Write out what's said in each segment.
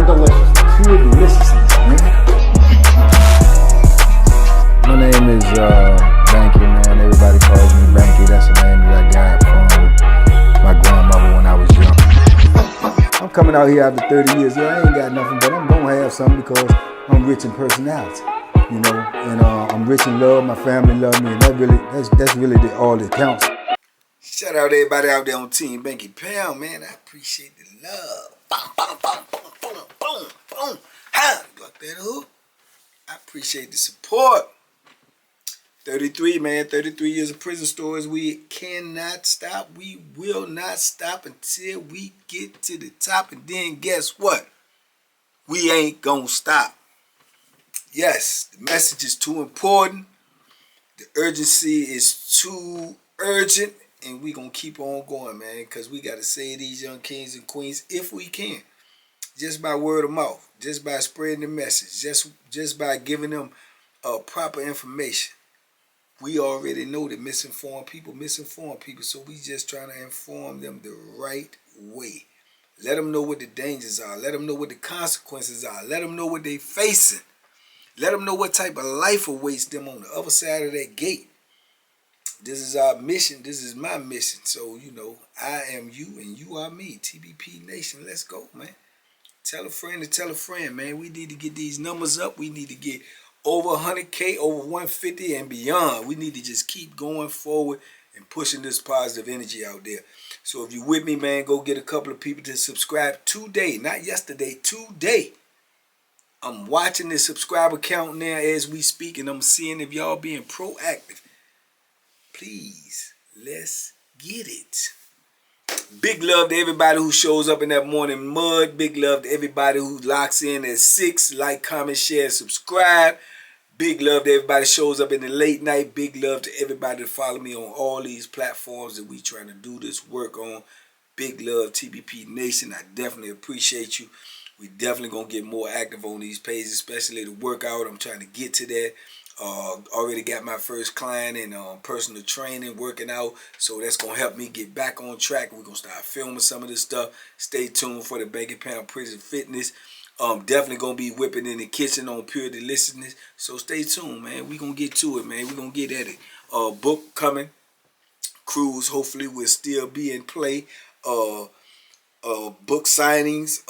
deliciousness. Pure deliciousness, man. My name is Banky, man. Everybody calls me Banky. That's the name that I got from my grandmother when I was young. I'm coming out here after 30 years. Yeah, I ain't got nothing, but I'm gonna have something because I'm rich in personality, you know, and I'm rich in love. My family love me, and that's really all that counts. Shout out to everybody out there on Team Banky Pound, man. I appreciate the love. Boom, boom, boom, boom, boom, boom, boom. Ha! Got that hook. I appreciate the support. 33, man. 33 years of prison stories. We cannot stop. We will not stop until we get to the top. And then guess what? We ain't gonna stop. Yes, the message is too important. The urgency is too urgent. And we gonna keep on going, man, because we gotta save these young kings and queens if we can. Just by word of mouth, just by spreading the message, just by giving them proper information. We already know that misinformed people, so we just trying to inform them the right way. Let them know what the dangers are. Let them know what the consequences are. Let them know what they facing. Let them know what type of life awaits them on the other side of that gate. This is our mission. This is my mission. So, you know, I am you and you are me. TBP Nation, let's go, man. Tell a friend to tell a friend, man. We need to get these numbers up. We need to get over 100K, over 150 and beyond. We need to just keep going forward and pushing this positive energy out there. So if you're with me, man, go get a couple of people to subscribe today. Not yesterday, today. I'm watching the subscriber count now as we speak, and I'm seeing if y'all being proactive. Please, let's get it. Big love to everybody who shows up in that morning mud. Big love to everybody who locks in at 6. Like, comment, share, subscribe. Big love to everybody who shows up in the late night. Big love to everybody that follow me on all these platforms that we trying to do this work on. Big love, TBP Nation. I definitely appreciate you. We definitely going to get more active on these pages, especially the workout. I'm trying to get to that. Already got my first client in personal training, working out, so that's gonna help me get back on track. We're gonna start filming some of this stuff. Stay tuned for the Banky Pound Prison Fitness. Definitely gonna be whipping in the kitchen on pure deliciousness. So stay tuned, man. We gonna get to it, man. We gonna get at it. Book coming. Cruise hopefully will still be in play. Book signings.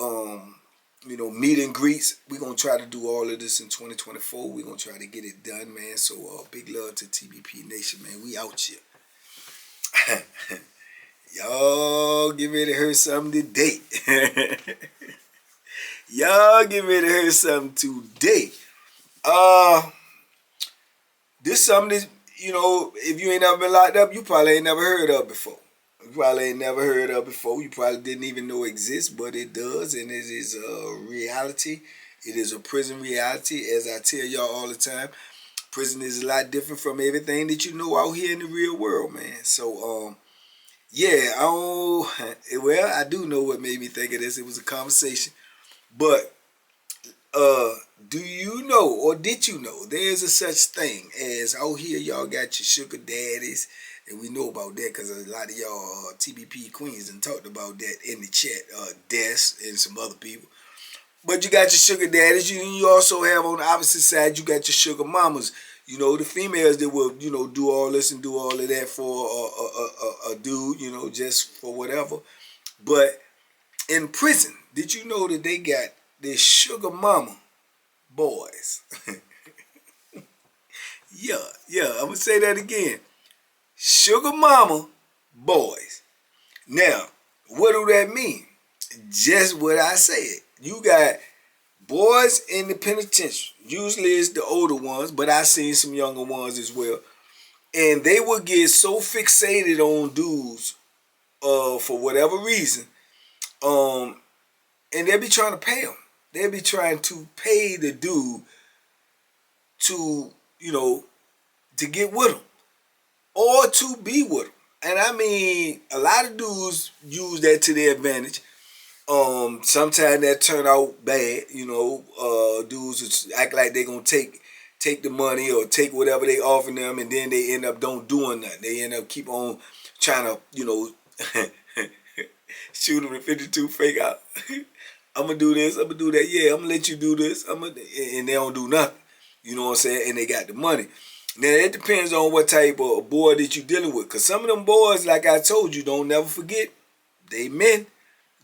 You know, meet and greets. We're going to try to do all of this in 2024. We're going to try to get it done, man. So, big love to TBP Nation, man. We out here. Y'all get ready to hear something today. Y'all get ready to hear something today. This something that, you know, if you ain't never been locked up, you probably ain't never heard of before. You probably ain't never heard of before. You probably didn't even know it exists, but it does, and it is a reality. It is a prison reality, as I tell y'all all the time. Prison is a lot different from everything that you know out here in the real world, man. So, yeah, I do know what made me think of this. It was a conversation. But, do you know, or did you know, there's a such thing as out here y'all got your sugar daddies. And we know about that because a lot of y'all TBP queens and talked about that in the chat, Des and some other people. But you got your sugar daddies. You also have on the opposite side, you got your sugar mamas. You know, the females that will, you know, do all this and do all of that for a dude, you know, just for whatever. But in prison, did you know that they got their sugar mama boys? Yeah, I'm going to say that again. Sugar mama boys. Now, what do that mean? Just what I said. You got boys in the penitentiary. Usually it's the older ones, but I've seen some younger ones as well. And they will get so fixated on dudes for whatever reason. And they'll be trying to pay them. They'll be trying to pay the dude to, you know, to get with them. Or to be with them. And I mean, a lot of dudes use that to their advantage. Sometimes that turn out bad, you know. Dudes act like they're going to take the money or take whatever they offer them, and then they end up don't doing nothing. They end up keep on trying to, you know, shoot them in 52 fake out. I'm gonna do this, I'm gonna do that. Yeah, I'm gonna let you do this. And they don't do nothing. You know what I'm saying? And they got the money. Now it depends on what type of boy that you dealing with. Cause some of them boys, like I told you, don't never forget, they men.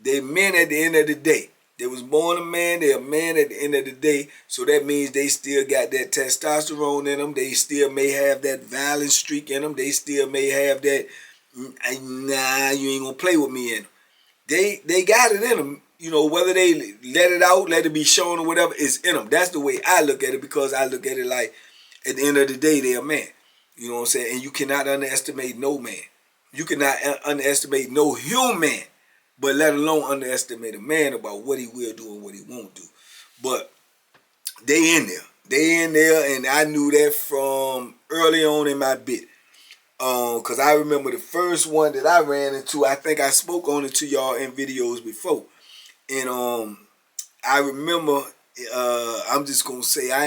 They men at the end of the day. They was born a man, they're a man at the end of the day. So that means they still got that testosterone in them. They still may have that violent streak in them. They still may have that, nah, you ain't gonna play with me in them. They got it in them. You know, whether they let it out, let it be shown or whatever, it's in them. That's the way I look at it, because I look at it like, at the end of the day, they're a man. You know what I'm saying? And you cannot underestimate no man. You cannot underestimate no human. But let alone underestimate a man about what he will do and what he won't do. But they in there. They in there, and I knew that from early on in my bit. Because I remember the first one that I ran into, I think I spoke on it to y'all in videos before. And I remember, I'm just going to say, I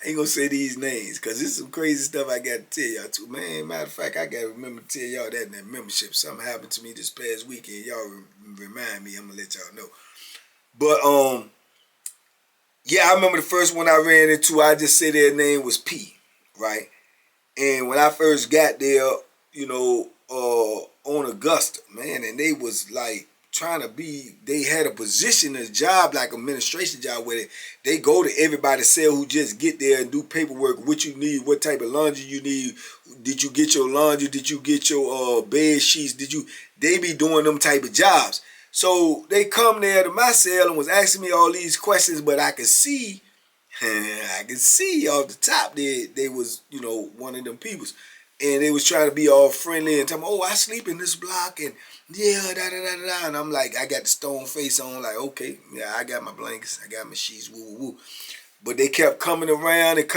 ain't gonna say these names, because this is some crazy stuff I got to tell y'all too. Man, matter of fact, I got to remember to tell y'all that in that membership. Something happened to me this past weekend. Y'all remind me. I'm going to let y'all know. But, yeah, I remember the first one I ran into, I just said their name was P, right? And when I first got there, you know, on Augusta, man, and they was like, trying to be, they had a position, a job, like administration job, where they go to everybody sell who just get there and do paperwork, what you need, what type of laundry you need, did you get your laundry, did you get your bed sheets, they be doing them type of jobs. So they come there to my cell and was asking me all these questions, but I could see off the top they was, you know, one of them peoples. And they was trying to be all friendly and tell me, oh, I sleep in this block, and yeah, da-da-da-da-da. And I'm like, I got the stone face on, like, okay, yeah, I got my blankets, I got my sheets, woo-woo-woo. But they kept coming around, and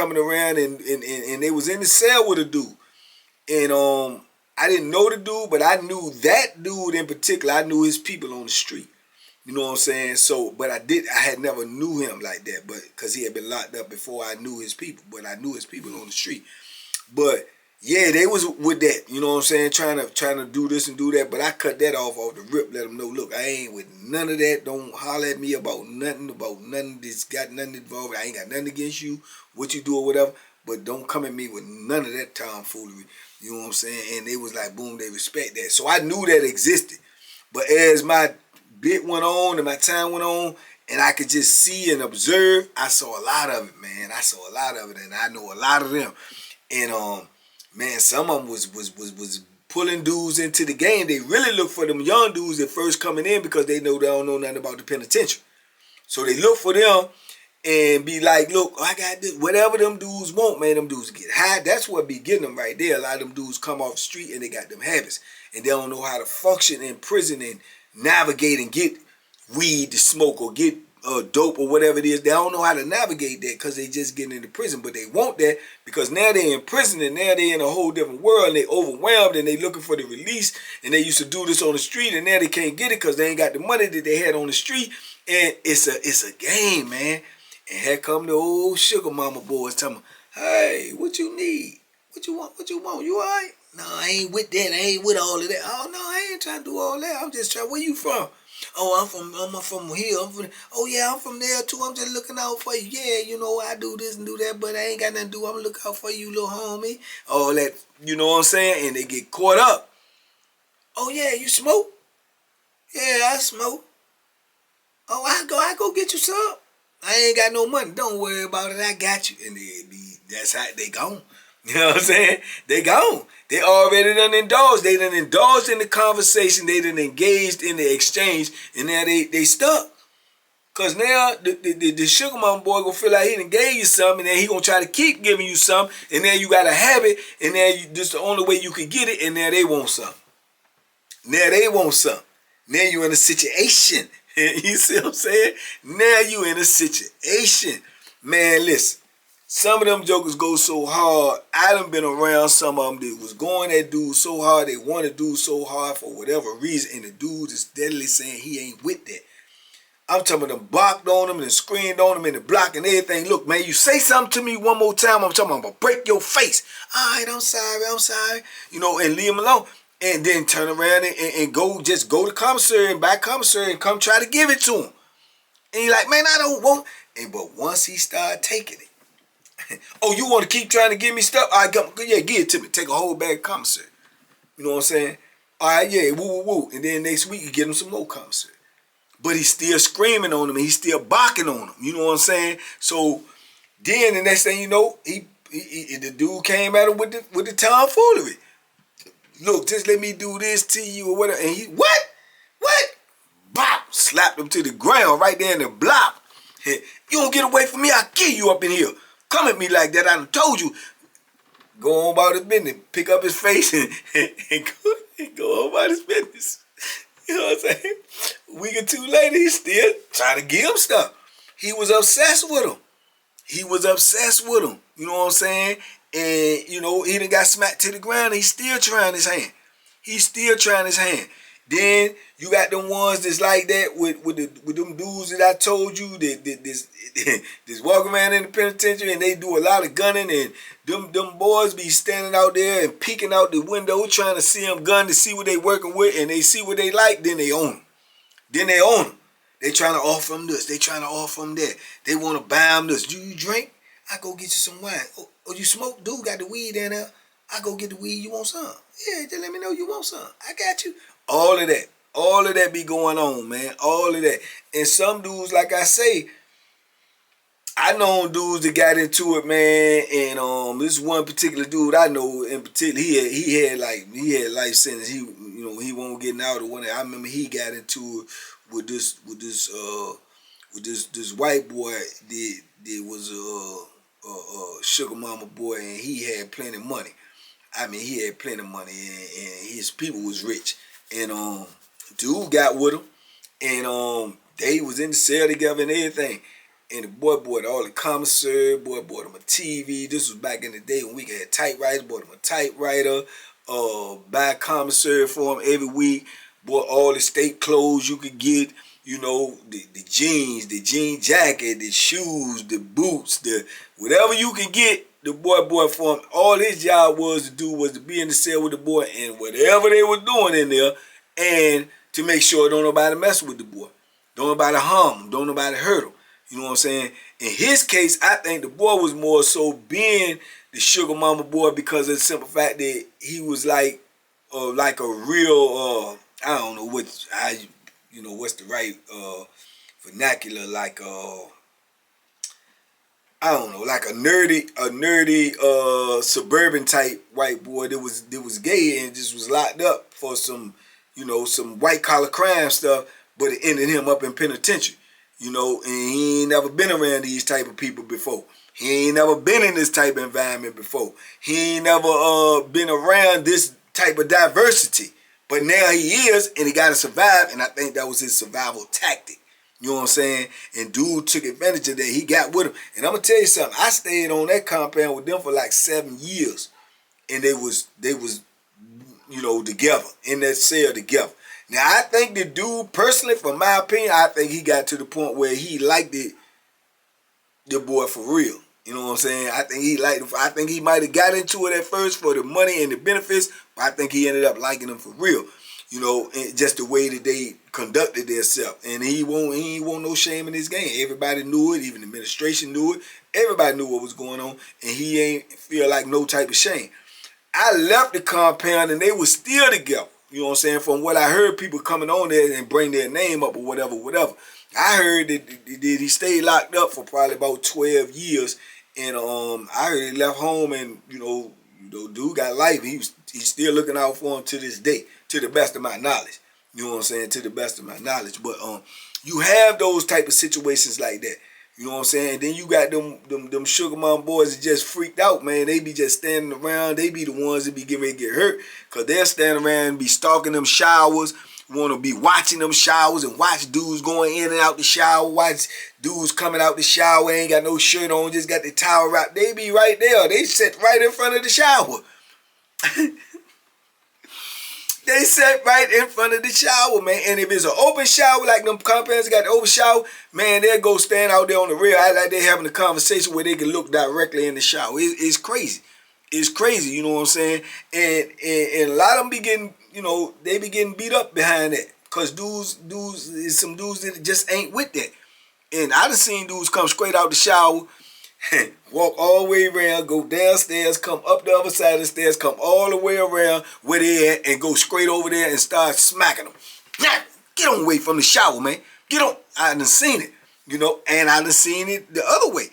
they was in the cell with a dude. And I didn't know the dude, but I knew that dude in particular. I knew his people on the street. You know what I'm saying? So, but I had never knew him like that, but because he had been locked up before I knew his people. But I knew his people on the street. But yeah, they was with that, you know what I'm saying, trying to do this and do that, but I cut that off the rip, let them know, look, I ain't with none of that, don't holler at me about nothing that's got nothing involved, I ain't got nothing against you, what you do or whatever, but don't come at me with none of that tomfoolery, you know what I'm saying, and they was like, boom, they respect that, so I knew that existed, but as my bit went on and my time went on, and I could just see and observe, I saw a lot of it, man, I saw a lot of it, and I know a lot of them, and man, some of them was pulling dudes into the game. They really look for them young dudes that first coming in, because they know they don't know nothing about the penitentiary. So they look for them and be like, look, I got this. Whatever them dudes want, man, them dudes get high. That's what be getting them right there. A lot of them dudes come off the street and they got them habits. And they don't know how to function in prison and navigate and get weed to smoke or get dope or whatever it is. They don't know how to navigate that, because they just getting into prison. But they want that because now they're in prison, and now they're in a whole different world, and they overwhelmed, and they looking for the release, and they used to do this on the street, and now they can't get it because they ain't got the money that they had on the street. And it's a game, man. And here come the old sugar mama boys telling me, hey, what you need? What you want? You all right? No, I ain't with that. I ain't with all of that. Oh, no, I ain't trying to do all that. I'm just trying, where you from? Oh, I'm from here. Oh, yeah, I'm from there, too. I'm just looking out for you. Yeah, you know, I do this and do that, but I ain't got nothing to do. I'm looking out for you, little homie. All that, you know what I'm saying? And they get caught up. Oh, yeah, you smoke? Yeah, I smoke. Oh, I go get you some. I ain't got no money. Don't worry about it. I got you. And that's how they gone. You know what I'm saying? They gone. They already done indulged. They done indulged in the conversation. They done engaged in the exchange. And now they stuck. Because now the sugar mama boy gonna feel like he done gave you something. And then he gonna try to keep giving you something. And then you gotta have it. And then this the only way you can get it. And now they want something. Now they want something. Now you in a situation. You see what I'm saying? Now you in a situation. Man, listen. Some of them jokers go so hard. I done been around some of them that was going at dudes so hard. They want to do so hard for whatever reason. And the dude is steadily saying he ain't with that. I'm talking about them barked on them and screamed on them in the block and everything. Look, man, you say something to me one more time, I'm talking about I'm going to break your face. All right, I'm sorry. You know, and leave him alone. and then turn around and go to commissary and buy commissary and come try to give it to him. And he's like, man, I don't want. And but once he started taking it, oh, you want to keep trying to give me stuff? All right, yeah, give it to me. Take a whole bag of commissary. You know what I'm saying? All right, yeah, woo, woo, woo. And then next week you get him some more commissary. But he's still screaming on him and he's still barking on him. You know what I'm saying? So then the next thing you know, the dude came at him with the tomfoolery. Look, just let me do this to you or whatever. And he, what? Bop! Slapped him to the ground right there in the block. You don't get away from me, I'll kill you up in here. Come at me like that, I done told you. Go on about his business. Pick up his face and go on about his business. You know what I'm saying? A week or two later, he's still trying to give him stuff. He was obsessed with him. You know what I'm saying? And, you know, he done got smacked to the ground. He's still trying his hand. Then you got them ones that's like that with them dudes that I told you that this walking around in the penitentiary and they do a lot of gunning, and them boys be standing out there and peeking out the window trying to see them gun to see what they working with, and they see what they like, then they own them. They trying to offer them this. They trying to offer them that. They want to buy them this. Do you drink? I go get you some wine. Oh, you smoke? Dude got the weed in there. I go get the weed. You want some? Yeah, just let me know you want some. I got you. All of that be going on, man. All of that. And some dudes, like I say, I know dudes that got into it, man. And this one particular dude I know in particular, he had life sentence. He won't get out of one. I remember he got into it with this white boy that was a sugar mama boy, and he had plenty of money. I mean, he had plenty of money, and his people was rich. And dude got with him, and they was in the cell together and everything. And the boy bought all the commissary, boy bought him a TV. This was back in the day when we had typewriters, bought him a typewriter, buy commissary for him every week, bought all the state clothes you could get, you know, the jeans, the jean jacket, the shoes, the boots, the whatever you could get, the boy bought for him. All his job was to be in the cell with the boy and whatever they were doing in there, and to make sure don't nobody mess with the boy. Don't nobody harm him. Don't nobody hurt him. You know what I'm saying? In his case, I think the boy was more so being the sugar mama boy because of the simple fact that he was like a real, I don't know what's the right vernacular, like I don't know, like a nerdy suburban type white boy that was gay and just was locked up for some white collar crime stuff, but it ended him up in penitentiary. You know, and he ain't never been around these type of people before. He ain't never been in this type of environment before. He ain't never been around this type of diversity. But now he is, and he got to survive, and I think that was his survival tactic. You know what I'm saying? And dude took advantage of that. He got with him. And I'm going to tell you something. I stayed on that compound with them for like 7 years. And they was together, in that cell together. Now, I think the dude, personally, from my opinion, I think he got to the point where he liked the boy for real. You know what I'm saying? I think he liked him. I think he might have got into it at first for the money and the benefits, but I think he ended up liking him for real. You know, and just the way that they conducted themselves. And he ain't want no shame in his game. Everybody knew it. Even the administration knew it. Everybody knew what was going on. And he ain't feel like no type of shame. I left the compound and they were still together. You know what I'm saying? From what I heard, people coming on there and bring their name up or whatever. I heard that he stayed locked up for probably about 12 years. And I heard he left home and, dude got life. He's still looking out for him to this day, to the best of my knowledge. You know what I'm saying? To the best of my knowledge. But you have those type of situations like that. You know what I'm saying? Then you got them sugar mom boys that just freaked out, man. They be just standing around. They be the ones that be getting ready to get hurt because they're standing around and be stalking them showers, want to be watching them showers and watch dudes going in and out the shower, watch dudes coming out the shower, ain't got no shirt on, just got the towel wrapped. They be right there. They sit right in front of the shower. They sat right in front of the shower, man. And if it's an open shower, like them compounds got the open shower, man, they'll go stand out there on the rail, act like they're having a conversation where they can look directly in the shower. It's crazy. It's crazy, you know what I'm saying? And a lot of them be getting, you know, they be getting beat up behind that. Cause dudes is some dudes that just ain't with that. And I done seen dudes come straight out the shower, walk all the way around, go downstairs, come up the other side of the stairs, come all the way around where they at, and go straight over there and start smacking them. Nah, get on away from the shower, man. Get on. I done seen it, you know, and I done seen it the other way.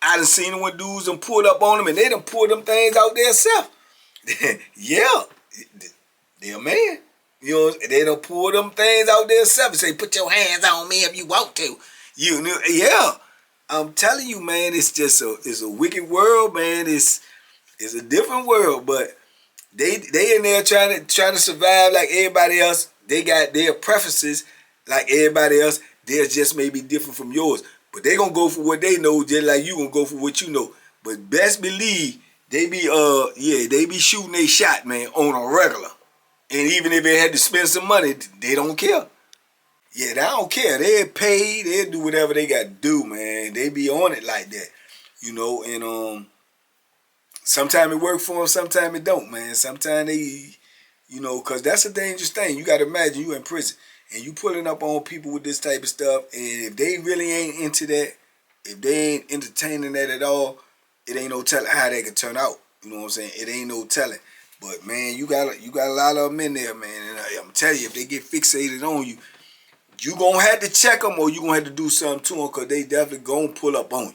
I done seen it when dudes done pulled up on them and they done pulled them things out there self. Yeah, they're a man. You know, they done pull them things out there self and say, put your hands on me if you want to. You know, yeah. I'm telling you, man, it's just it's a wicked world, man. It's a different world, but they in there trying to survive like everybody else. They got their preferences like everybody else. Theirs just may be different from yours, but they gonna go for what they know, just like you gonna go for what you know. But best believe they be shooting a shot, man, on a regular. And even if they had to spend some money, they don't care. Yeah, they don't care. They pay. They do whatever they got to do, man. They be on it like that, you know. And sometimes it work for them, sometimes it don't, man. Sometimes they, you know, because that's a dangerous thing. You got to imagine you in prison and you pulling up on people with this type of stuff. And if they really ain't into that, if they ain't entertaining that at all, it ain't no telling how that could turn out. You know what I'm saying? It ain't no telling. But man, you got a lot of them in there, man. And I'm telling you, if they get fixated on you, you gonna have to check them or you gonna have to do something to them because they definitely gonna pull up on you.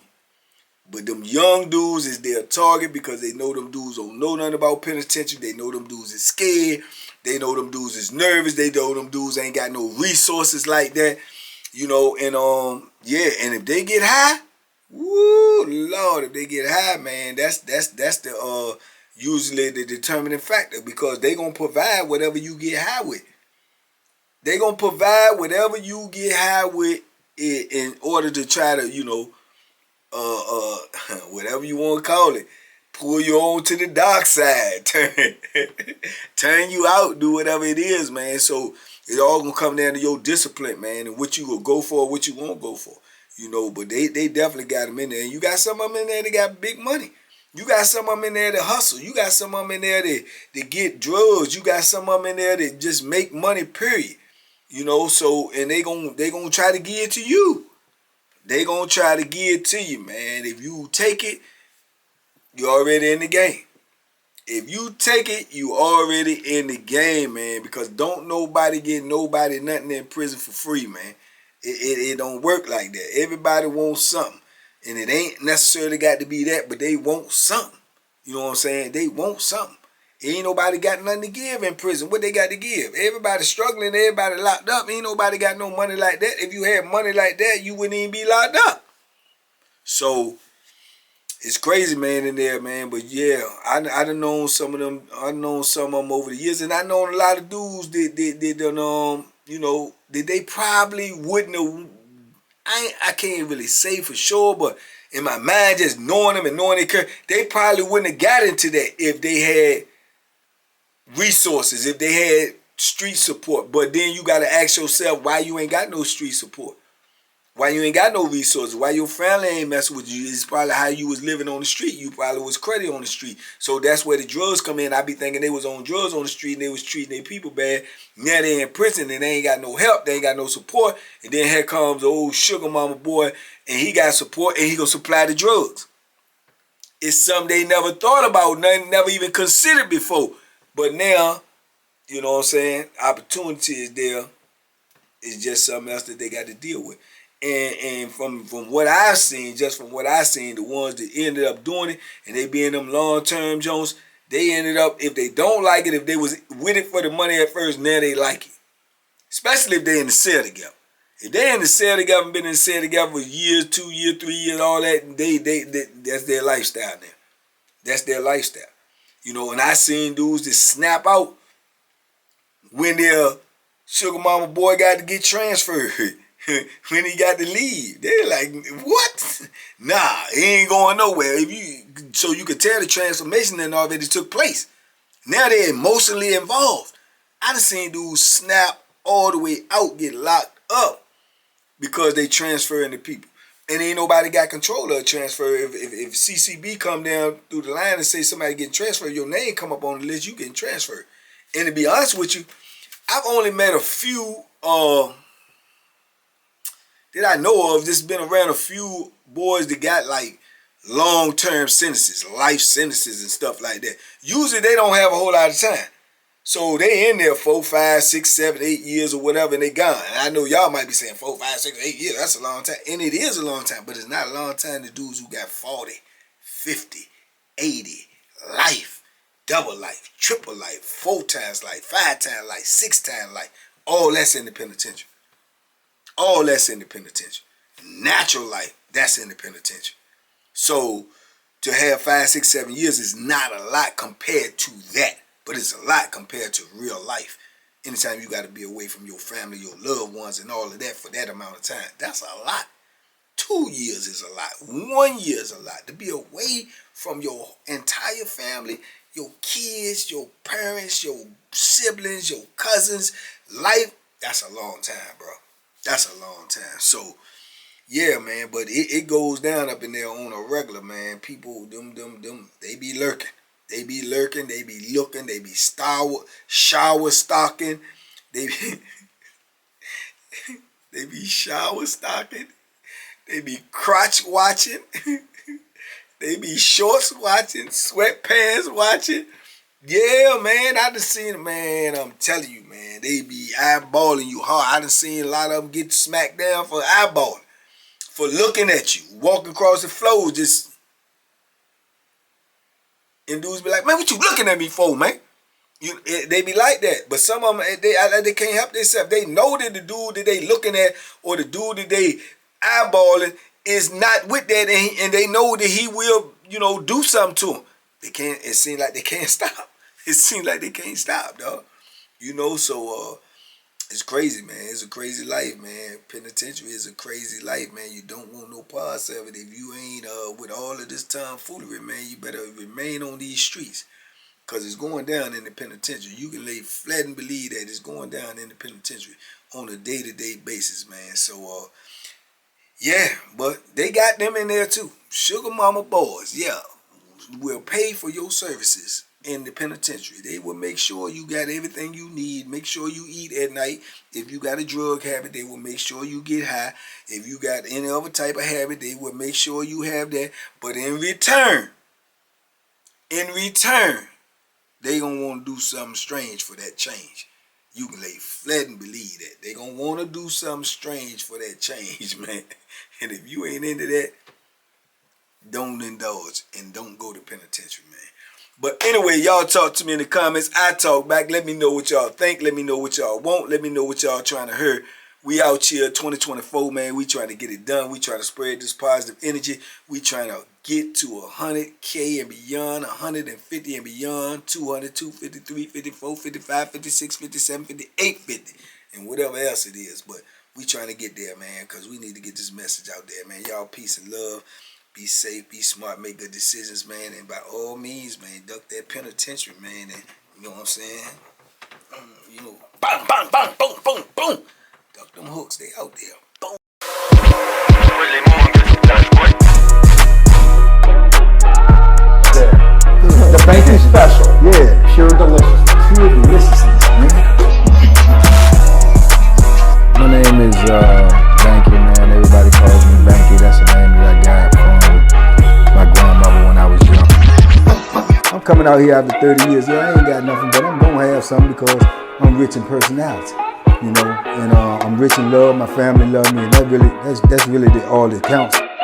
But them young dudes is their target because they know them dudes don't know nothing about penitentiary. They know them dudes is scared. They know them dudes is nervous. They know them dudes ain't got no resources like that. You know, and yeah, and if they get high, woo, Lord, if they get high, man, that's the usually the determining factor because they gonna provide whatever you get high with. They gonna provide whatever you get high with in order to try to, you know, whatever you want to call it, pull you on to the dark side, turn you out, do whatever it is, man. So it all gonna come down to your discipline, man, and what you will go for, what you won't go for, you know. But they definitely got them in there, and you got some of them in there that got big money. You got some of them in there that hustle. You got some of them in there that get drugs. You got some of them in there that just make money, period. You know, so, and they gonna try to give it to you. They gonna try to give it to you, man. If you take it, you already in the game. If you take it, you already in the game, man. Because don't nobody get nobody nothing in prison for free, man. It don't work like that. Everybody wants something. And it ain't necessarily got to be that, but they want something. You know what I'm saying? They want something. Ain't nobody got nothing to give in prison. What they got to give? Everybody struggling, everybody locked up. Ain't nobody got no money like that. If you had money like that, you wouldn't even be locked up. So, it's crazy, man, in there, man. But yeah, I done known some of them. I known some of them over the years. And I known a lot of dudes that done, you know, that they probably wouldn't have. I can't really say for sure, but in my mind, just knowing them and knowing they probably wouldn't have got into that if they had resources, if they had street support. But then you got to ask yourself why you ain't got no street support. Why you ain't got no resources? Why your family ain't messing with you? It's probably how you was living on the street. You probably was credit on the street. So that's where the drugs come in. I be thinking they was on drugs on the street and they was treating their people bad. Now they in prison and they ain't got no help. They ain't got no support. And then here comes the old sugar mama boy and he got support and he gonna supply the drugs. It's something they never thought about, nothing, never even considered before. But now, you know what I'm saying, opportunity is there. It's just something else that they got to deal with. And from what I've seen, just from what I've seen, the ones that ended up doing it, and they be in them long-term Jones, they ended up, if they don't like it, if they was with it for the money at first, now they like it. Especially if they in the cell together. If they in the cell together, been in the cell together for years, 2 years, 3 years, all that, they that's their lifestyle now. That's their lifestyle. You know, and I seen dudes that snap out when their sugar mama boy got to get transferred. When he got to leave, they're like, what? Nah, he ain't going nowhere. So you could tell the transformation that already took place. Now they're emotionally involved. I done seen dudes snap all the way out, get locked up because they transferring the people. And ain't nobody got control of the transfer. If CCB come down through the line and say somebody getting transferred, your name come up on the list, you getting transferred. And to be honest with you, I've only met a few that I know of. Just been around a few boys that got like long-term sentences, life sentences and stuff like that. Usually they don't have a whole lot of time. So they in there 4, 5, 6, 7, 8 years or whatever, and they gone. And I know y'all might be saying 4, 5, 6, 8 years. That's a long time. And it is a long time, but it's not a long time to dudes who got 40, 50, 80, life, double life, triple life, 4 times life, 5 times life, 6 times life. All that's in the penitentiary. All that's in the penitentiary. Natural life, that's in the penitentiary. So to have 5, 6, 7 years is not a lot compared to that. But it's a lot compared to real life. Anytime you got to be away from your family, your loved ones, and all of that for that amount of time, that's a lot. 2 years is a lot. 1 year is a lot. To be away from your entire family, your kids, your parents, your siblings, your cousins, life, that's a long time, bro. That's a long time. So, yeah, man, but it goes down up in there on a regular, man. People, them, they be lurking. They be lurking, they be looking, they be shower stalking, they be shower stalking, they be crotch watching, they be shorts watching, sweatpants watching. Yeah, man, I done seen it, man. I'm telling you, man, they be eyeballing you hard. I done seen a lot of them get smacked down for eyeballing, for looking at you, walking across the floor, just. And dudes be like, man, what you looking at me for, man? They be like that. But some of them, they can't help themselves. They know that the dude that they looking at or the dude that they eyeballing is not with that, and they know that he will, do something to them. They can't. It seems like they can't stop. It seems like they can't stop, dog. So it's crazy, man. It's a crazy life, man. Penitentiary is a crazy life, man. You don't want no parts of it. If you ain't with all of this tomfoolery, man, you better remain on these streets. Because it's going down in the penitentiary. You can lay flat and believe that it's going down in the penitentiary on a day-to-day basis, man. So, yeah, but they got them in there too. Sugar Mama Boyz, yeah, will pay for your services in the penitentiary. They will make sure you got everything you need. Make sure you eat at night. If you got a drug habit, they will make sure you get high. If you got any other type of habit, they will make sure you have that. But in return, they gonna want to do something strange for that change. You can lay flat and believe that. They gonna want to do something strange for that change, man. And if you ain't into that, don't indulge and don't go to penitentiary, man. But anyway, y'all talk to me in the comments. I talk back. Let me know what y'all think. Let me know what y'all want. Let me know what y'all trying to hear. We out here 2024, man. We trying to get it done. We trying to spread this positive energy. We trying to get to 100K and beyond, 150 and beyond, 200, 250, 354, 55, 56, 57, 58, 50, and whatever else it is. But we trying to get there, man, because we need to get this message out there, man. Y'all peace and love. Be safe, be smart, make good decisions, man. And by all means, man, duck that penitentiary, man. And you know what I'm saying? Bang, bang, bang, boom, boom, boom. Duck them hooks, they out there. Boom. The banking special. Yeah, Pure delicious. pure deliciousness, man. My name is Banky, man. Everybody calls me Banky. That's the name that I got from my grandmother when I was young. I'm coming out here after 30 years. Yeah, I ain't got nothing, but I'm gonna have something because I'm rich in personality, and I'm rich in love. My family love me, and that's really all that counts.